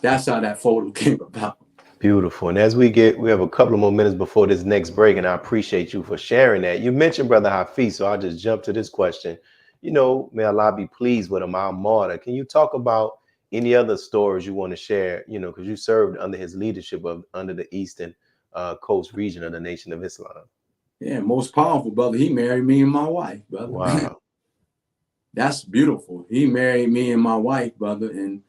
that's how that photo came about. Beautiful. And as we have a couple of more minutes before this next break, and I appreciate you for sharing that. You mentioned Brother Hafezz, so I'll just jump to this question. You know, may Allah be pleased with him, our martyr. Can you talk about any other stories you want to share? You know, because you served under his leadership under the Eastern Coast region of the Nation of Islam. Yeah, most powerful, brother. He married me and my wife, brother. Wow. That's beautiful. He married me and my wife, brother, and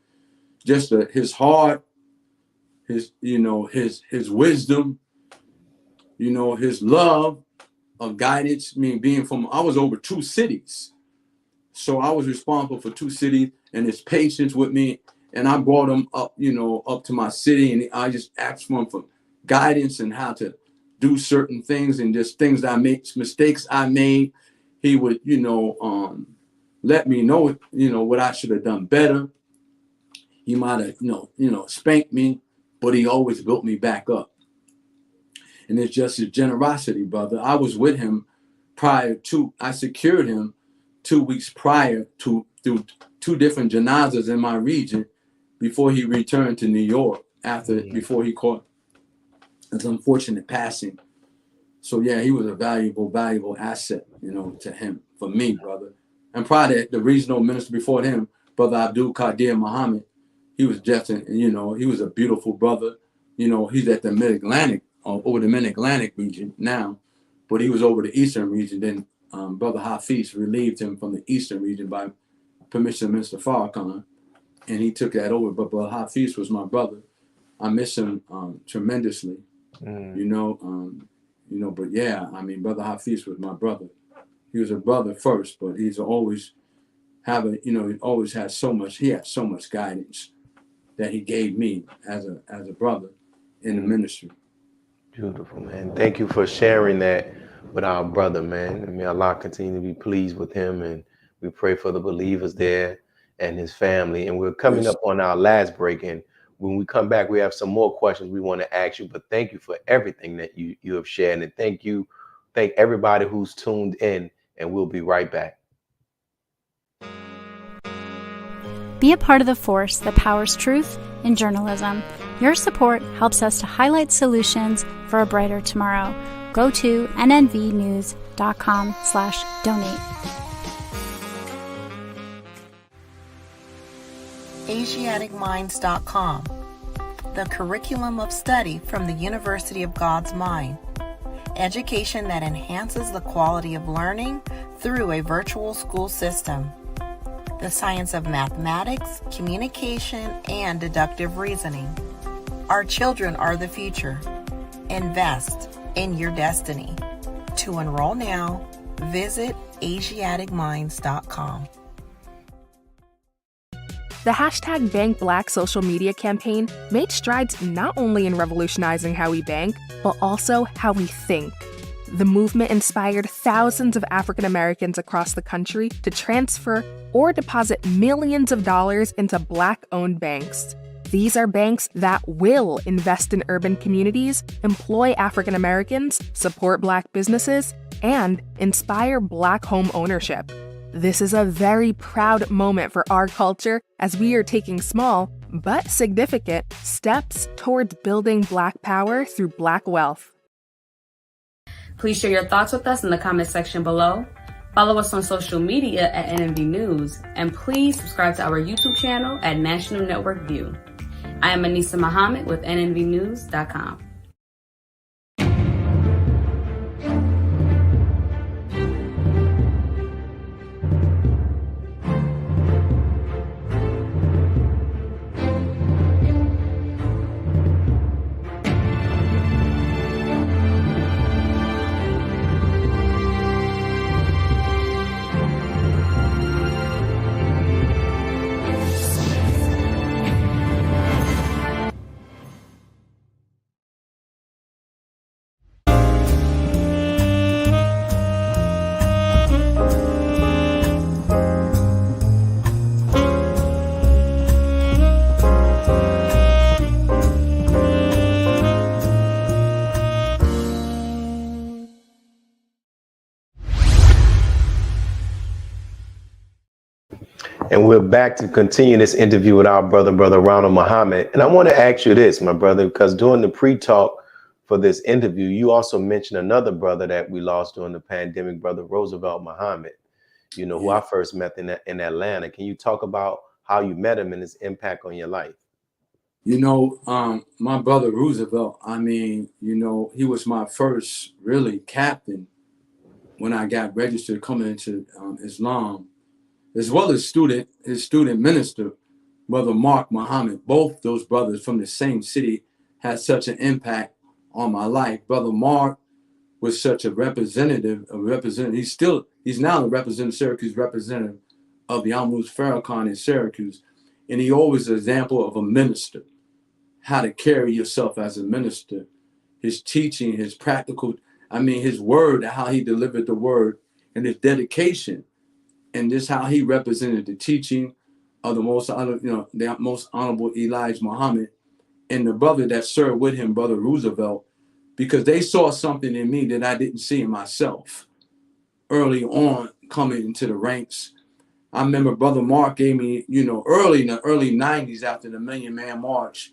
just his heart, his wisdom, his love of guidance. I mean, I was over 2 cities. So I was responsible for 2 cities, and his patience with me. And I brought him up, up to my city, and I just asked for him for guidance and how to do certain things, and just things that mistakes I made. He would, let me know, what I should have done better. He might have, spanked me, but he always built me back up. And it's just his generosity, brother. I was with him I secured him 2 weeks prior through 2 different janazas in my region before he returned to New York before he caught his unfortunate passing. So yeah, he was a valuable asset, to him, for me, brother. And prior to the regional minister before him, Brother Abdul Qadir Muhammad, he was just, he was a beautiful brother. He's at the Mid-Atlantic, over the Mid-Atlantic region now, but he was over the Eastern region. Then Brother Hafezz relieved him from the Eastern region by permission of Minister Farrakhan, and he took that over. But Brother Hafezz was my brother. I miss him tremendously, but yeah, I mean, Brother Hafezz was my brother. He was a brother first, but he's always he always has so much. He had so much guidance that he gave me as a brother in the ministry. Beautiful, man. Thank you for sharing that with our brother, man. And may Allah continue to be pleased with him, and we pray for the believers there and his family. And we're coming up on our last break, and when we come back, we have some more questions we want to ask you. But thank you for everything that you have shared, and thank everybody who's tuned in. And we'll be right back. Be a part of the force that powers truth in journalism. Your support helps us to highlight solutions for a brighter tomorrow. Go to nnvnews.com/donate. AsiaticMinds.com, the curriculum of study from the University of God's Mind. Education that enhances the quality of learning through a virtual school system. The science of mathematics, communication, and deductive reasoning. Our children are the future. Invest in your destiny. To enroll now, visit AsiaticMinds.com. The hashtag Bank Black social media campaign made strides not only in revolutionizing how we bank, but also how we think. The movement inspired thousands of African Americans across the country to transfer or deposit millions of dollars into Black-owned banks. These are banks that will invest in urban communities, employ African Americans, support Black businesses, and inspire Black home ownership. This is a very proud moment for our culture as we are taking small, but significant, steps towards building Black power through Black wealth. Please share your thoughts with us in the comment section below. Follow us on social media at NNV News, and please subscribe to our YouTube channel at National Network View. I am Anissa Muhammad with nnvnews.com. And we're back to continue this interview with our brother Ronald Muhammad. And I want to ask you this, my brother, because during the pre-talk for this interview, you also mentioned another brother that we lost during the pandemic, Brother Roosevelt Muhammad, you know, who I first met in Atlanta. Can you talk about how you met him and his impact on your life? You know, my brother Roosevelt, I mean, you know, he was my first really captain when I got registered coming into Islam, as well as his student minister, Brother Mark Muhammad. Both those brothers from the same city had such an impact on my life. Brother Mark was such a representative. He's now the representative, Syracuse representative of the Honorable Minister Farrakhan in Syracuse. And he always an example of a minister, how to carry yourself as a minister, his teaching, his practical, his word, how he delivered the word, and his dedication, and this how he represented the teaching of the most honorable Elijah Muhammad, and the brother that served with him, Brother Roosevelt, because they saw something in me that I didn't see in myself early on coming into the ranks. I remember Brother Mark gave me, early in the early 90s after the Million Man March,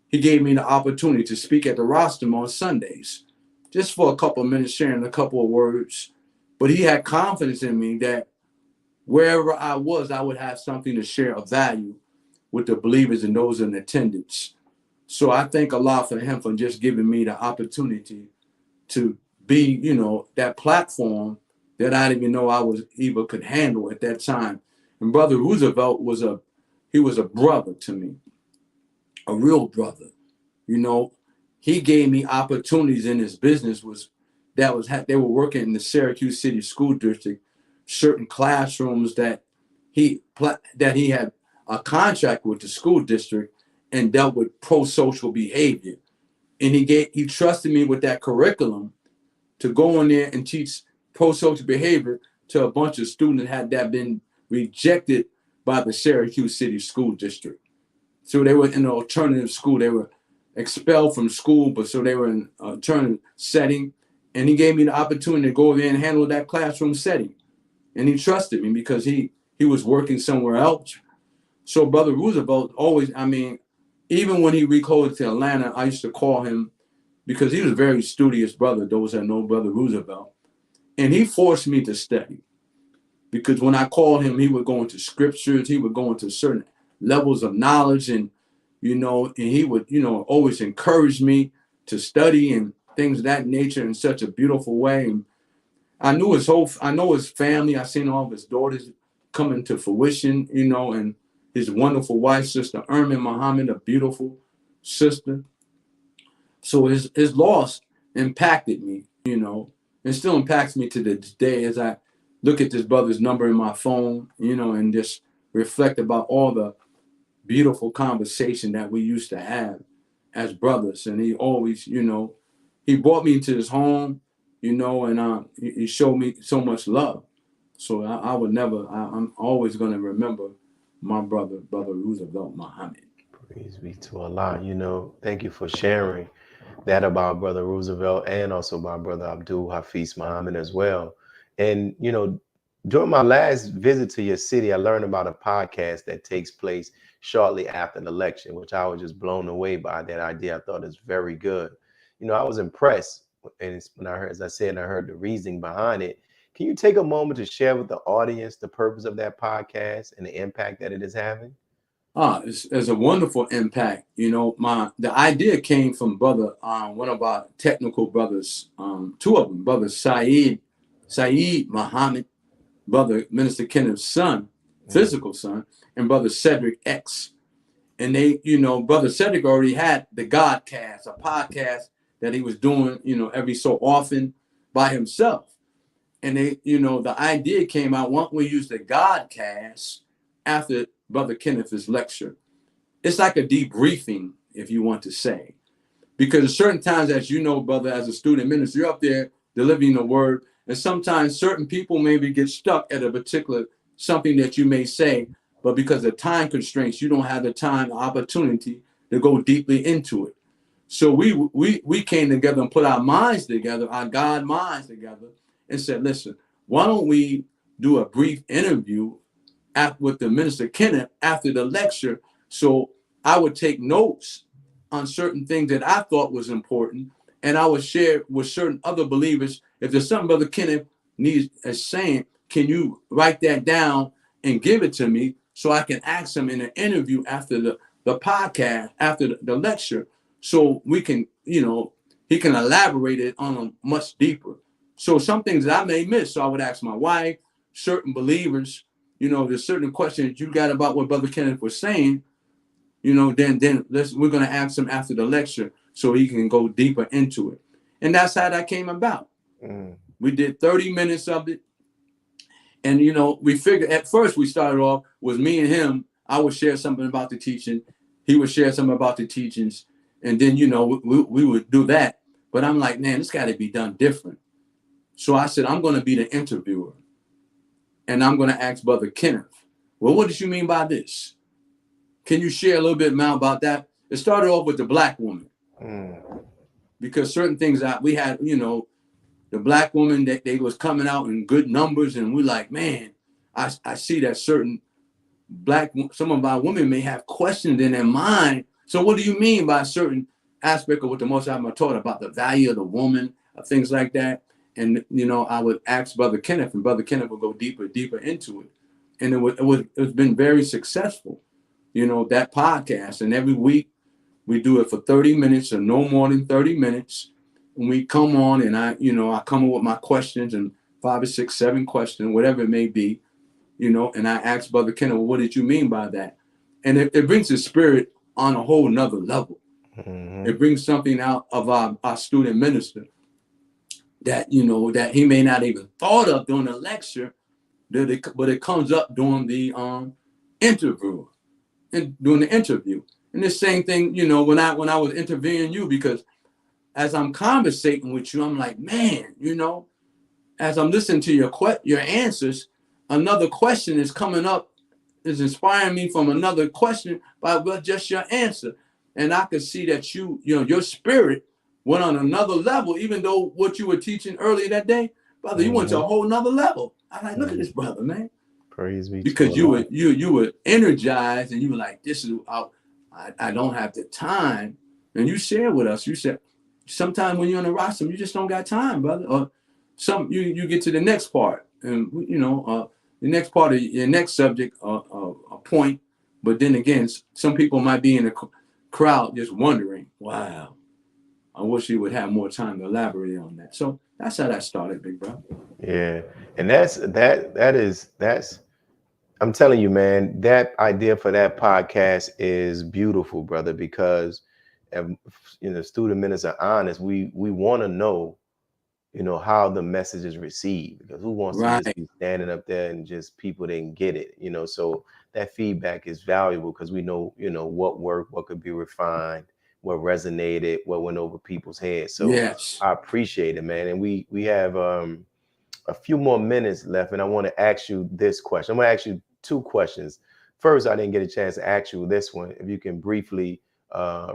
he gave me the opportunity to speak at the rostrum on Sundays, just for a couple of minutes, sharing a couple of words. But he had confidence in me that wherever I was, I would have something to share of value with the believers and those in attendance. So I thank Allah for him for just giving me the opportunity to be, that platform that I didn't even know I was even could handle at that time. And Brother Roosevelt was a brother to me, a real brother. He gave me opportunities in his business they were working in the Syracuse City School District, certain classrooms that he had a contract with the school district and dealt with pro-social behavior. And he trusted me with that curriculum to go in there and teach pro-social behavior to a bunch of students that been rejected by the Syracuse City School District. So they were in an alternative school. They were expelled from school, but so they were in an alternative setting. And he gave me the opportunity to go there and handle that classroom setting. And he trusted me because he was working somewhere else. So Brother Roosevelt always, even when he recoded to Atlanta, I used to call him because he was a very studious brother, those that know Brother Roosevelt. And he forced me to study because when I called him, he would go into scriptures, he would go into certain levels of knowledge, and he would, always encourage me to study and things of that nature in such a beautiful way. And I know his family. I seen all of his daughters coming to fruition, and his wonderful wife, Sister Ermin Muhammad, a beautiful sister. So his loss impacted me, and still impacts me to this day as I look at this brother's number in my phone, and just reflect about all the beautiful conversation that we used to have as brothers. And he always, he brought me into his home, and he showed me so much love. So I'm always going to remember my Brother Roosevelt Muhammad. Praise be to Allah. Thank you for sharing that about Brother Roosevelt and also about Brother Abdul Hafezz Muhammad as well. And, during my last visit to your city, I learned about a podcast that takes place shortly after an election, which I was just blown away by that idea. I thought it's very good. I was impressed. And when I heard the reasoning behind it. Can you take a moment to share with the audience the purpose of that podcast and the impact that it is having? It's a wonderful impact. The idea came from brother, one of our technical brothers, two of them, Brother Saeed Muhammad, Brother Minister Kenneth's son, physical son, and Brother Cedric X. And they, Brother Cedric already had the Godcast, a podcast that he was doing, every so often by himself. And they, the idea came out, why don't we use the Godcast after Brother Kenneth's lecture? It's like a debriefing, if you want to say. Because at certain times, as you know, brother, as a student minister, you're up there delivering the word. And sometimes certain people maybe get stuck at a particular something that you may say, but because of time constraints, you don't have the time or opportunity to go deeply into it. So we came together and put our minds together, our God minds together, and said, listen, why don't we do a brief interview with the Minister Kenneth after the lecture. So I would take notes on certain things that I thought was important, and I would share with certain other believers. If there's something Brother Kenneth is saying, can you write that down and give it to me so I can ask him in an interview after the podcast, after the lecture, so we can, he can elaborate it on a much deeper. So some things that I may miss, so I would ask my wife, certain believers, there's certain questions you got about what Brother Kenneth was saying, then we're going to ask him after the lecture so he can go deeper into it. And that's how that came about. We did 30 minutes of it. And, we figured at first we started off with me and him. I would share something about the teaching. He would share something about the teachings. And then, we would do that. But I'm like, man, it's got to be done different. So I said, I'm going to be the interviewer. And I'm going to ask Brother Kenneth, well, what did you mean by this? Can you share a little bit more about that? It started off with the black woman. Because certain things that we had, the black woman, that they was coming out in good numbers. And we're like, man, I see that certain some of our women may have questions in their mind. So what do you mean by a certain aspect of what the Most High taught about the value of the woman, things like that? And, I would ask Brother Kenneth, and Brother Kenneth would go deeper into it. And it's been very successful, that podcast. And every week we do it for 30 minutes or no more than 30 minutes. And we come on and I come up with my questions, and 5 or 6, 7 questions, whatever it may be, and I ask Brother Kenneth, well, what did you mean by that? And it brings the spirit on a whole nother level. It brings something out of our student minister that, that he may not even thought of during the lecture, but it comes up during the interview. And during the interview. And the same thing, when I was interviewing you, because as I'm conversating with you, I'm like, man, as I'm listening to your answers, another question is coming up, is inspiring me from another question by just your answer. And I could see that your spirit went on another level, even though what you were teaching earlier that day, brother, you went to a whole nother level. I'm like, look at this brother, man. Praise be because you were energized, and you were like, this is I don't have the time. And you shared with us, you said, sometimes when you're on the roster, you just don't got time, brother. Or you get to the next part, and the next part of your next subject, a point. But then again, some people might be in the crowd just wondering, wow, I wish you would have more time to elaborate on that. So that's how that started, big brother. Yeah. And that's I'm telling you, man, that idea for that podcast is beautiful, brother, because student ministers are honest. We want to know, how the message is received, because who wants to just be standing up there and just people didn't get it, so that feedback is valuable, because we know, what worked, what could be refined, what resonated, what went over people's heads. So yes. I appreciate it, man. And we have a few more minutes left, and I want to ask you this question. I'm going to ask you 2 questions. First, I didn't get a chance to ask you this one. If you can briefly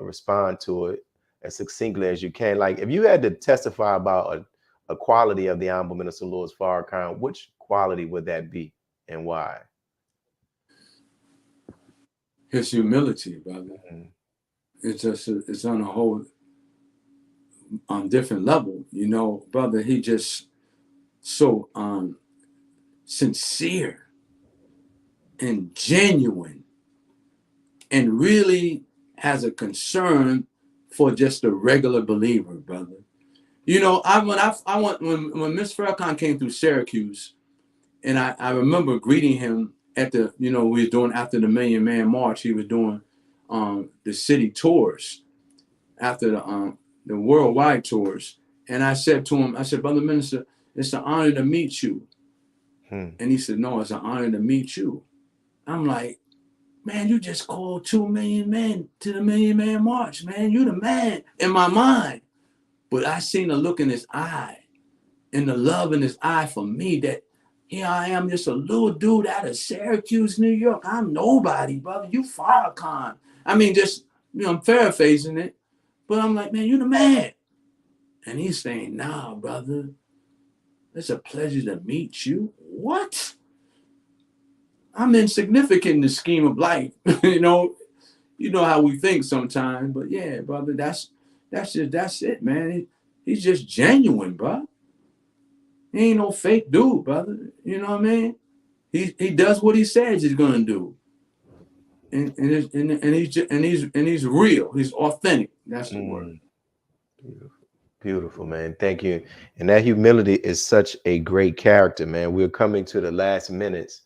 respond to it as succinctly as you can. Like, if you had to testify about a quality of the Honorable Minister Louis Farrakhan, which quality would that be, and why? His humility, brother. It's just it's on a whole different level, brother. He just so sincere and genuine, and really has a concern for just a regular believer, brother. When Miss Farrakhan came through Syracuse, and I remember greeting him at the, we was doing after the Million Man March, he was doing the city tours after the worldwide tours. And I said to him, Brother Minister, it's an honor to meet you. And he said, no, it's an honor to meet you. I'm like, man, you just called 2 million men to the Million Man March, man. You the man in my mind. But I seen the look in his eye and the love in his eye for me, that here I am, just a little dude out of Syracuse, New York. I'm nobody, brother. You Farrakhan. I mean, just, I'm paraphrasing it. But I'm like, man, you the man. And he's saying, nah, brother, it's a pleasure to meet you. What? I'm insignificant in the scheme of life. You know how we think sometimes. But yeah, brother, that's it, man. He's just genuine, bro. He ain't no fake dude, brother. You know what I mean? He does what he says he's gonna do, and he's real. He's authentic. That's the word. Beautiful, man. Thank you. And that humility is such a great character, man. We're coming to the last minutes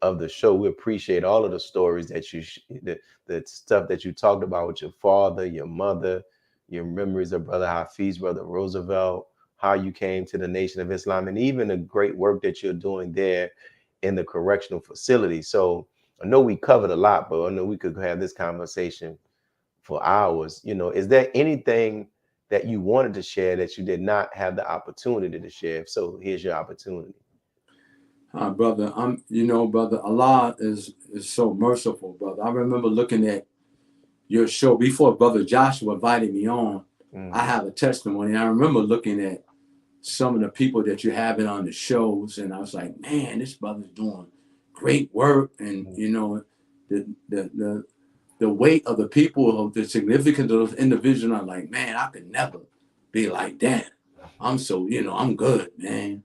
of the show. We appreciate all of the stories that the stuff that you talked about with your father, your mother, your memories of Brother Hafezz, Brother Roosevelt, how you came to the Nation of Islam, and even the great work that you're doing there in the correctional facility. So I know we covered a lot, but I know we could have this conversation for hours. You know, is there anything that you wanted to share that you did not have the opportunity to share? So here's your opportunity. Brother, brother, Allah is so merciful, brother. I remember looking at your show before Brother Joshua invited me on. I have a testimony. I remember looking at some of the people that you're having on the shows, and I was like, man, this brother's doing great work. And the weight of the people, of the significance of those individuals, I'm like, man, I could never be like that. I'm so, I'm good, man.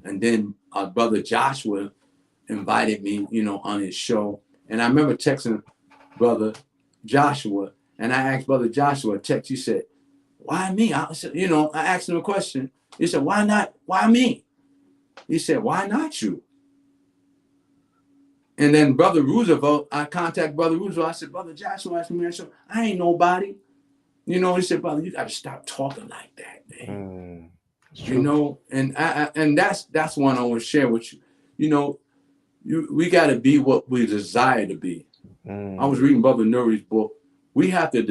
And then Brother Joshua invited me, on his show. And I remember texting Brother Joshua, and I asked Brother Joshua a text. He said, why me? I said, I asked him a question. He said, why not? Why me? He said, why not you? And then Brother Roosevelt, I contacted Brother Roosevelt. I said, Brother Joshua asked me, I ain't nobody. He said, brother, you got to stop talking like that, man. And that's one I want to share with you. We got to be what we desire to be. I was reading Brother Nuri's book. We have to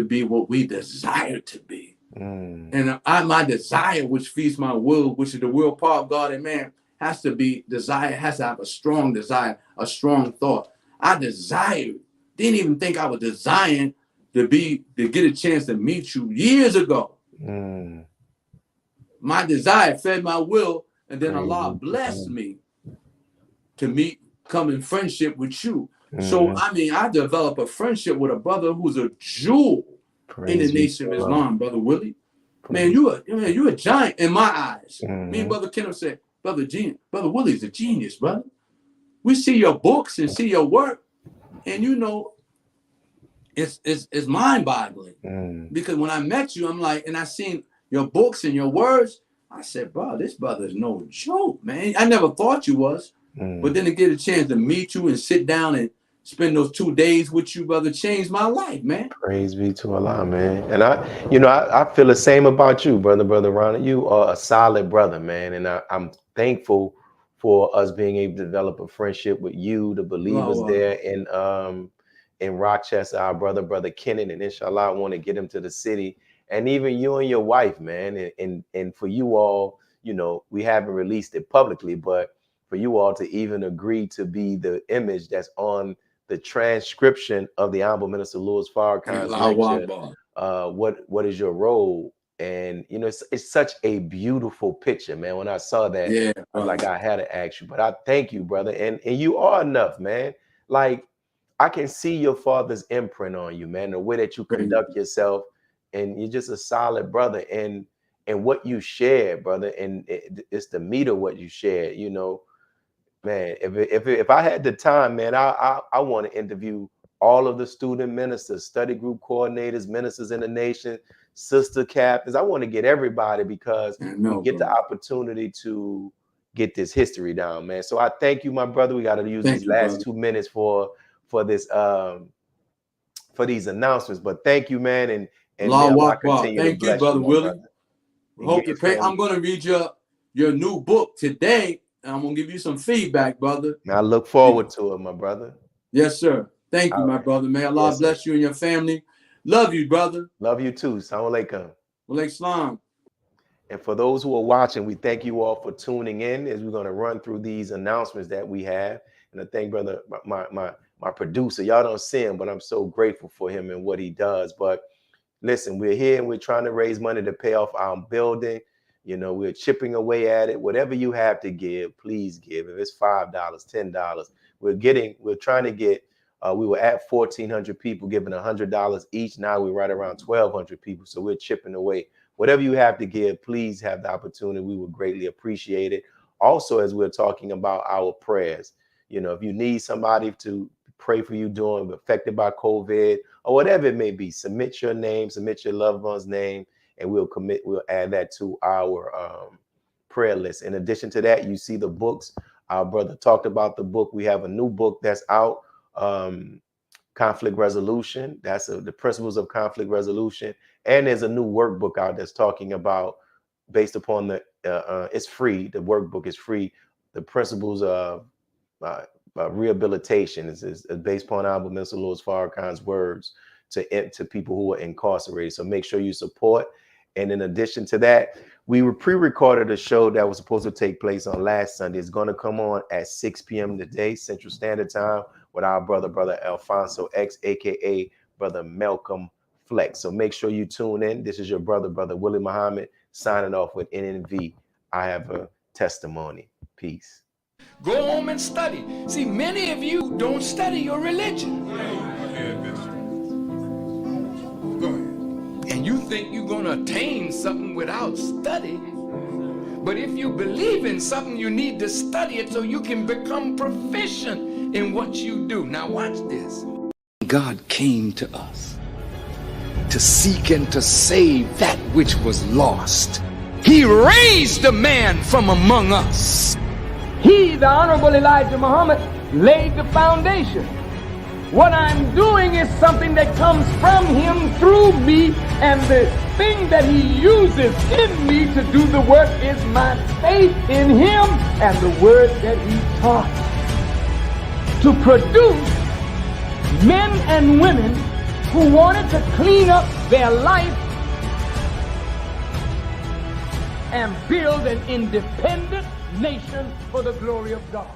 be what we desire to be. And my desire, which feeds my will, which is the will part of God and man, has to have a strong desire, a strong thought. I didn't even think I was desiring to get a chance to meet you years ago. My desire fed my will, and then Allah blessed me to come in friendship with you. So, I developed a friendship with a brother who's a jewel in the Nation of Islam, Brother Willie. Man, you're a giant in my eyes. Me and Brother Kenneth said, Brother Willie's a genius, brother. We see your books and see your work, and it's mind-boggling. Because when I met you, I'm like, and I seen your books and your words, I said, bro, this brother's no joke, man. I never thought you was. But then to get a chance to meet you and sit down and spend those 2 days with you, brother, changed my life, man. Praise be to Allah, man. And I feel the same about you, brother Ronald. You are a solid brother, man. And I'm thankful for us being able to develop a friendship with you, the believers there in Rochester, our brother Kenan, and inshallah, I want to get him to the city. And even you and your wife, man. And for you all, we haven't released it publicly, but for you all to even agree to be the image that's on the transcription of the Honorable Minister Louis Farrakhan's lecture, what is your role? And it's such a beautiful picture, man. When I saw that, I was like, I had to ask you. But I thank you, brother. And you are enough, man. Like, I can see your father's imprint on you, man, the way that you conduct yourself, and you're just a solid brother. And what you share, brother, and it's the meat of what you share, man. If I had the time, man, I want to interview all of the student ministers, study group coordinators, ministers in the nation, sister captains. I want to get everybody, because we get the opportunity to get this history down, man. So I thank you, my brother. We got to use these last 2 minutes for this for these announcements. But thank you, man, and thank you, brother Willie. I'm going to read your new book today. I'm going to give you some feedback, brother. I look forward to it, my brother. Yes, sir. Thank you, my brother. May Allah bless you and your family. Love you, brother. Love you too. Assalamu alaikum. Walaikum salam. And for those who are watching, we thank you all for tuning in as we're going to run through these announcements that we have. And I thank brother, my producer. Y'all don't see him, but I'm so grateful for him and what he does. But listen, we're here and we're trying to raise money to pay off our building. You know, we're chipping away at it. Whatever you have to give, please give. If it's $5, $10, we're trying to get, we were at 1,400 people giving $100 each. Now we're right around 1,200 people. So we're chipping away. Whatever you have to give, please have the opportunity. We would greatly appreciate it. Also, as we're talking about our prayers, you know, if you need somebody to pray for you during affected by COVID or whatever it may be, submit your name, submit your loved one's name, and we'll add that to our prayer list. In addition to that, you see the books. Our brother talked about the book. We have a new book that's out, Conflict Resolution. That's the principles of conflict resolution. And there's a new workbook out that's talking about, based upon the, it's free. The workbook is free. The principles of rehabilitation is based upon Honorable Minister Louis Farrakhan's words to people who are incarcerated. So make sure you support. And in addition to that, we were pre-recorded a show that was supposed to take place on last Sunday. It's going to come on at 6 p.m. today, Central Standard Time, with our Brother Alfonso X, aka Brother Malcolm Flex. So make sure you tune in. This is your Brother Willie Muhammad, signing off with NNV. I have a testimony. Peace. Go home and study. See, many of you don't study your religion. Go ahead. And you think you're going to attain something without study. But if you believe in something, you need to study it so you can become proficient in what you do. Now watch this. God came to us to seek and to save that which was lost. He raised a man from among us. He, the Honorable Elijah Muhammad, laid the foundation. What I'm doing is something that comes from him through me, and the thing that he uses in me to do the work is my faith in him and the word that he taught. To produce men and women who wanted to clean up their life and build an independent nation for the glory of God.